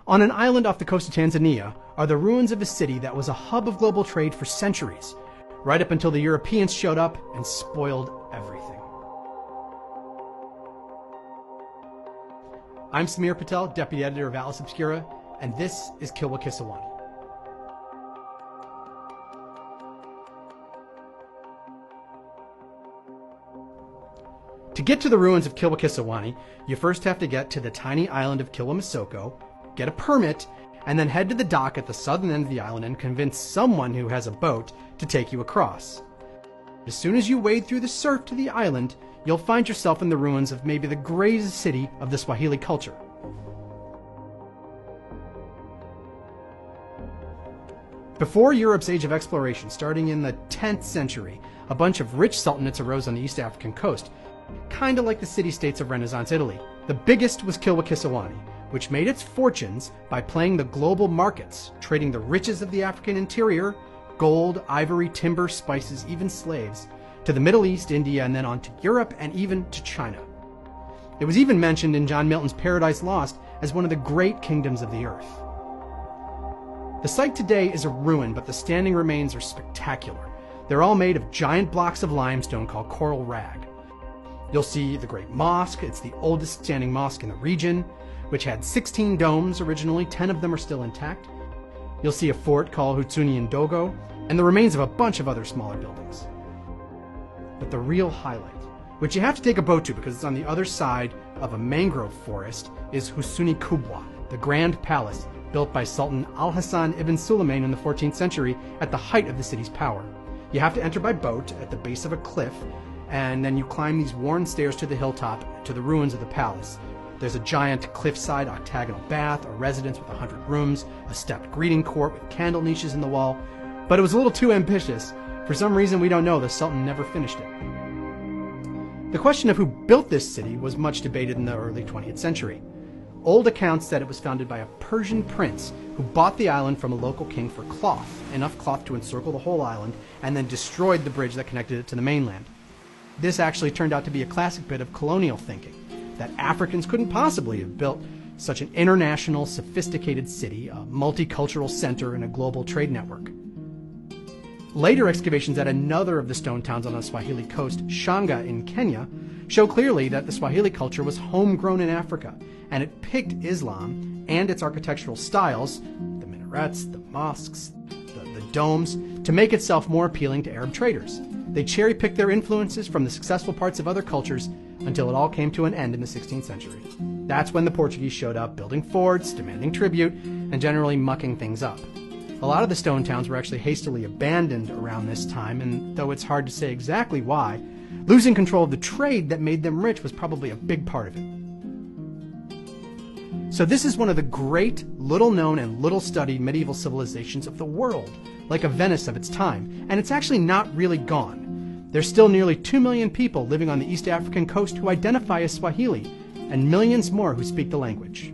On an island off the coast of Tanzania are the ruins of a city that was a hub of global trade for centuries, right up until the Europeans showed up and spoiled everything. I'm Samir Patel, Deputy Editor of Atlas Obscura, and this is Kilwa-Kisawani. To get to the ruins of Kilwa-Kisawani, you first have to get to the tiny island of Kilwa-Masoko, get a permit, and then head to the dock at the southern end of the island and convince someone who has a boat to take you across. As soon as you wade through the surf to the island, you'll find yourself in the ruins of maybe the greatest city of the Swahili culture. Before Europe's age of exploration, starting in the 10th century, a bunch of rich sultanates arose on the East African coast, kind of like the city-states of Renaissance Italy. The biggest was Kilwa-Kisawani, which made its fortunes by playing the global markets, trading the riches of the African interior, gold, ivory, timber, spices, even slaves, to the Middle East, India, and then on to Europe and even to China. It was even mentioned in John Milton's Paradise Lost as one of the great kingdoms of the earth. The site today is a ruin, but the standing remains are spectacular. They're all made of giant blocks of limestone called coral rag. You'll see the Great Mosque. It's the oldest standing mosque in the region, which had 16 domes originally. 10 of them are still intact. You'll see a fort called Hutsuni Ndogo, and the remains of a bunch of other smaller buildings. But the real highlight, which you have to take a boat to because it's on the other side of a mangrove forest, is Husuni Kubwa, the Grand Palace, built by Sultan Al-Hassan ibn Sulayman in the 14th century at the height of the city's power. You have to enter by boat at the base of a cliff, and then you climb these worn stairs to the hilltop to the ruins of the palace. There's a giant cliffside octagonal bath, a residence with 100 rooms, a stepped greeting court with candle niches in the wall. But it was a little too ambitious. For some reason we don't know, the Sultan never finished it. The question of who built this city was much debated in the early 20th century. Old accounts said it was founded by a Persian prince who bought the island from a local king for cloth, enough cloth to encircle the whole island, and then destroyed the bridge that connected it to the mainland. This actually turned out to be a classic bit of colonial thinking, that Africans couldn't possibly have built such an international, sophisticated city, a multicultural center, and a global trade network. Later excavations at another of the stone towns on the Swahili coast, Shanga in Kenya, show clearly that the Swahili culture was homegrown in Africa, and it picked Islam and its architectural styles, the minarets, the mosques, the domes, to make itself more appealing to Arab traders. They cherry-picked their influences from the successful parts of other cultures until it all came to an end in the 16th century. That's when the Portuguese showed up, building forts, demanding tribute, and generally mucking things up. A lot of the stone towns were actually hastily abandoned around this time, and though it's hard to say exactly why, losing control of the trade that made them rich was probably a big part of it. So this is one of the great, little-known and little-studied medieval civilizations of the world, like a Venice of its time, and it's actually not really gone. There's still nearly 2 million people living on the East African coast who identify as Swahili, and millions more who speak the language.